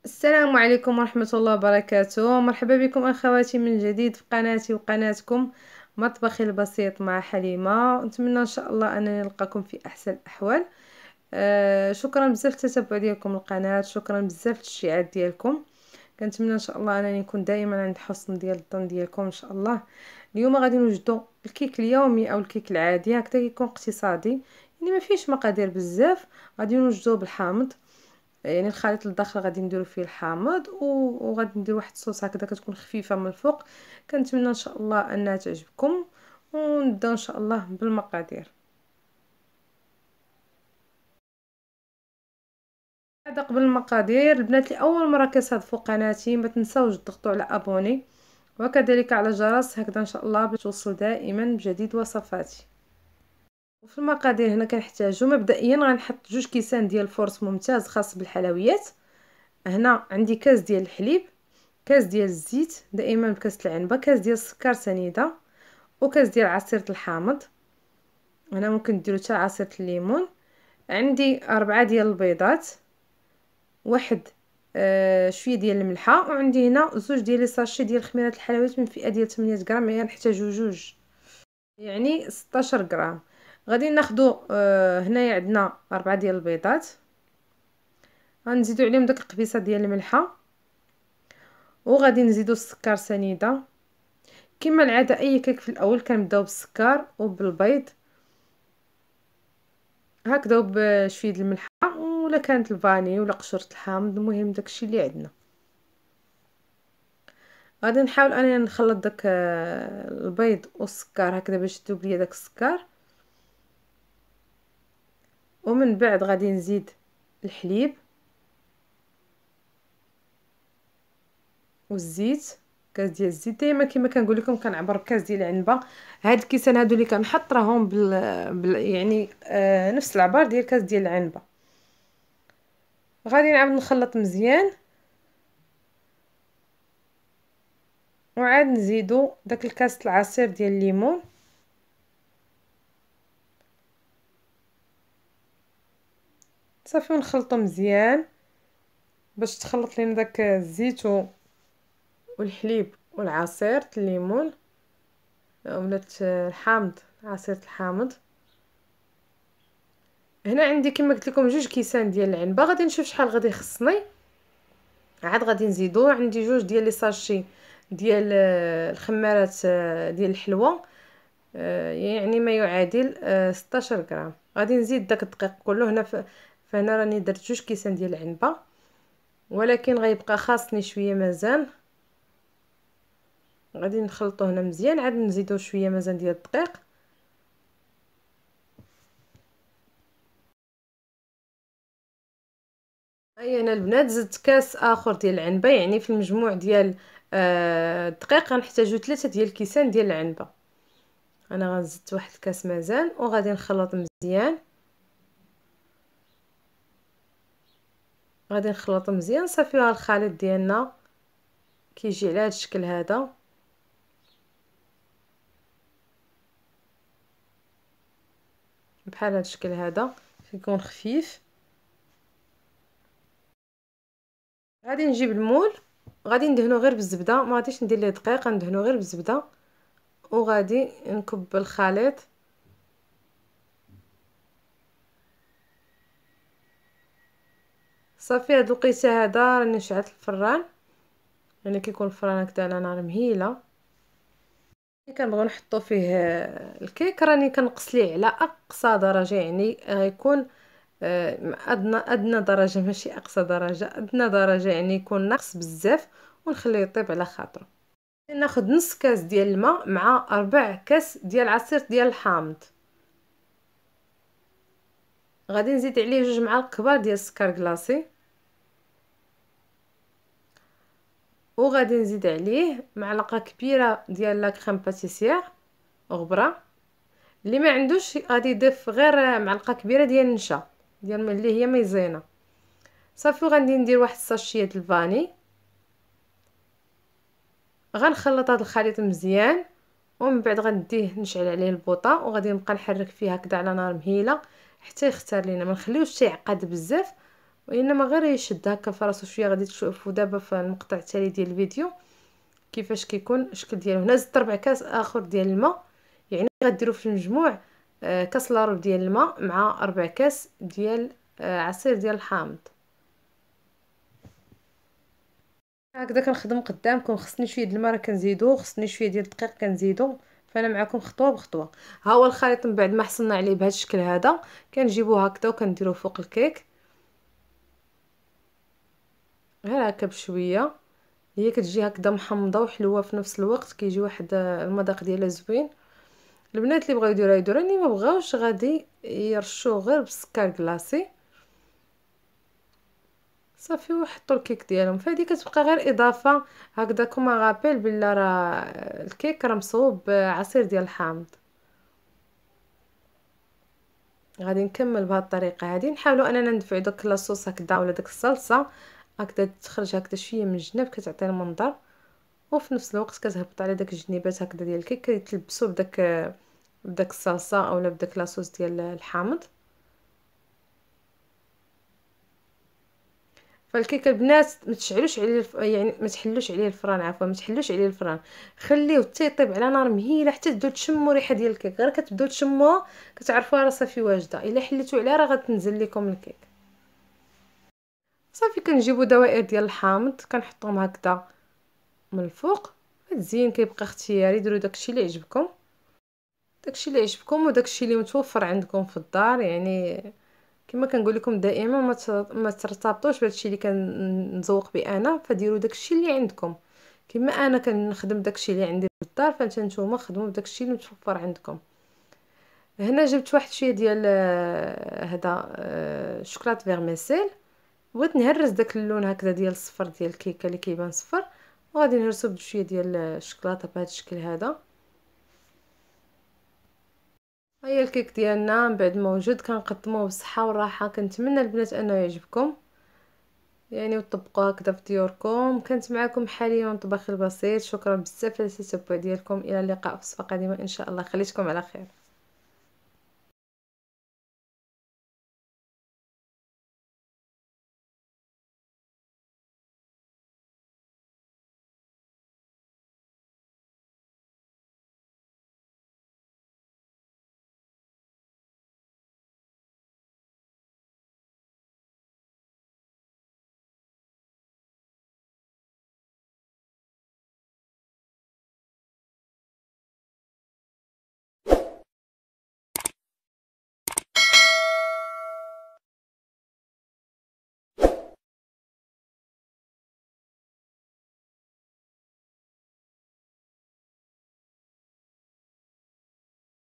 السلام عليكم ورحمة الله وبركاته. مرحبا بكم أخواتي من جديد في قناتي وقناتكم مطبخي البسيط مع حليمة. نتمنى إن شاء الله أنني نلقاكم في أحسن الأحوال. شكرا بزاف للتتبع ديالكم القناة، شكرا بزاف للتشجيعات ديالكم. كنتمنى ان شاء الله انني نكون دائما عند حسن ديال الظن ديالكم ان شاء الله. اليوم غادي نوجدوا الكيك اليومي او الكيك العادي، هكذا يكون اقتصادي، يعني ما فيهش مقادير بزاف. غادي نوجدوه بالحامض، يعني الخليط الداخل غادي نديرو فيه الحامض وغادي ندير واحد الصوص هكذا كتكون خفيفه من الفوق. كنتمنى ان شاء الله انها تعجبكم، ونبداو ان شاء الله بالمقادير. هذا قبل المقادير البنات اللي اول مره كتصادفوا قناتي ما تنساوش تضغطوا على ابوني وكذلك على الجرس، هكذا ان شاء الله باش توصلوا دائما بجديد وصفاتي. وفي المقادير هنا كنحتاجو مبدئيا غنحط 2 كيسان ديال الفورص ممتاز خاص بالحلويات. هنا عندي كاس ديال الحليب، كاس ديال الزيت دائما بكاس العنبه، كاس ديال السكر سنيده، وكاس ديال عصير الحامض. هنا ممكن ديروا حتى عصير الليمون. عندي 4 ديال البيضات، واحد شويه ديال الملحه، وعندي هنا 2 ديال لي ساشي ديال خميره الحلويات من فئه ديال 8 غرام، يعني نحتاجو جوج، يعني 16 غرام. غادي ناخدو هنايا عندنا 4 ديال البيضات، غنزيدو عليهم داك القبيصه ديال الملحه، وغادي نزيدو السكر سنيده. كما العاده اي كيك في الاول كنبداو بالسكر وبالبيض هكذا وبشويه الملحه، ولا كانت الفاني ولا قشره الحامض، المهم داكشي اللي عندنا. غادي نحاول انني نخلط داك البيض والسكر هكذا باش يذوب ليا داك السكر، ومن بعد غادي نزيد الحليب والزيت. كاس ديال الزيت دائما كما كنقول لكم كنعبر بكاس ديال العنبه. هاد الكيسان هادو اللي كنحط راهم يعني نفس العبار ديال كاس ديال العنبه. غادي نعاود نخلط مزيان، وعاد نزيدو داك الكاس العصير ديال الليمون، صافي ونخلطو مزيان باش تخلط لينا داك الزيت والحليب والعصير الليمون ولات الحامض، عصير الحامض. هنا عندي كما قلت لكم 2 كيسان ديال العنبه. غادي نشوف شحال غادي يخصني، عاد غادي نزيدو. عندي 2 ديال لي ساشي ديال الخمارات ديال الحلوى، يعني ما يعادل 16 غرام. غادي نزيد داك الدقيق كله هنا. فهنا راني درت 2 كيسان ديال العنبه، ولكن غيبقى خاصني شويه مازال. غادي نخلطو هنا مزيان، عاد نزيدو شويه مازال ديال الدقيق. اي انا البنات زدت كاس اخر ديال العنبه، يعني في المجموع ديال الدقيق غنحتاجو 3 ديال الكيسان ديال العنبه. انا غنزيد واحد الكاس مازال وغادي نخلط مزيان. غادي نخلط مزيان صافي. ها الخليط ديالنا كيجي على هذا الشكل هذا، بحال هذا الشكل هذا كيكون خفيف. غادي نجيب المول، غادي ندهنو غير بالزبده، ما غاديش ندير ليه دقيق، غندهنو غير بالزبده. وغادي نكب الخليط صافي. هاد الوقيته هذا راني شعلت الفران، يعني كيكون الفران هكذا على نار مهيله. ملي كنبغيو نحطو فيه الكيك راني كنقص ليه على اقصى درجه، يعني غيكون ادنى درجه، ماشي اقصى درجه، ادنى درجه، يعني يكون ناقص بزاف، ونخليه يطيب على خاطره. ناخذ نص كاس ديال الماء مع 4 كاس ديال عصير ديال الحامض. غادي نزيد عليه 2 معالق كبار ديال السكر كلاصي، وغادي نزيد عليه معلقه كبيره ديال لا كريم باتيسير غبره. اللي ما عندوش غادي يضيف غير معلقه كبيره ديال النشا ديال اللي هي مايزينا صافي. وغادي ندير واحد الساشيه د الفاني. غنخلط هذا الخليط مزيان، ومن بعد غنديه نشعل عليه البوطه، وغادي نبقى نحرك فيه هكذا على نار مهيله حتى يختار لينا. ما نخليوش حتى يعقد بزاف، وانما غير يشد هكا فراسو شويه. غادي تشوفوا دابا في المقطع التالي ديال الفيديو كيفاش كيكون الشكل ديالو. هنا زدت 4 كاس اخر ديال الماء، يعني غديروا في المجموع كاس لاروب ديال الماء مع 4 كاس ديال عصير ديال الحامض. هكذا كنخدم قدامكم. خصني شويه د الماء راه كنزيدو، خصني شويه ديال الدقيق كنزيدو، فانا معكم خطوه بخطوه. ها هو الخليط من بعد ما حصلنا عليه بهذا الشكل هذا كنجيبوه هكذا وكنديروه فوق الكيك غير هكا بشويه. هي كتجي هكذا محمضه وحلوه في نفس الوقت، كيجي واحد المذاق ديالها زوين. البنات اللي بغاو يديروها يديروها، اللي ما بغاوش غادي يرشوه غير بالسكر كلاصي صافي ويحطوا الكيك ديالهم. فهادي كتبقى غير اضافه هكذا كما غابيل بلا راه الكيك راه مصوب بعصير ديال الحامض. غادي نكمل بهذه الطريقه هذه. نحاولوا اننا ندفعوا داك لاصوص هكذا ولا داك الصلصه هكذا تخرج هكذا شويه من الجناب كتعطي المنظر، وفي نفس الوقت كتهبط على داك الجنيبات هكذا ديال الكيك كيتلبسوا بداك الصلصه اولا بداك لاصوص ديال الحامض. فالكيك البنات ما تشعلوش عليه يعني ما تحلوش عليه الفران، عفوا ما تحلوش عليه الفران، خليوه حتى يطيب على نار مهيله حتى تبداو تشموا ريحه ديال الكيك. غير كتبداو تشموها كتعرفوها راه صافي واجده. الا حليتو عليها راه غتنزل لكم الكيك. صافي كنجيبوا دوائر ديال الحامض كنحطوهم هكذا من الفوق. التزيين كيبقى اختياري، ديروا داكشي اللي يعجبكم، داكشي اللي يعجبكم وداكشي اللي متوفر عندكم في الدار. يعني كما كنقول لكم دائما ما ترتبطوش بهادشي اللي كنزوق به انا، فديروا داكشي اللي عندكم. كما انا كنخدم داكشي اللي عندي في الدار، فانت نتوما خدموا بداكشي اللي متوفر عندكم. هنا جبت واحد شويه ديال هذا شوكولات فيرميسيل، بغيت نهرس داك اللون هكذا ديال الصفر ديال الكيكه اللي كيبان صفر، وغادي نهرسو بشويه ديال الشوكولاته بهذا الشكل هذا. هيا الكيك ديالنا من بعد ما وجد كنقدموه بالصحه والراحه. كنتمنى البنات انه يعجبكم يعني وتطبقوه هكذا في ديوركم. كانت معكم حاليا طباخ البسيط. شكرا بزاف على التتبع ديالكم. الى اللقاء في وصفه قادمه ان شاء الله. خليتكم على خير.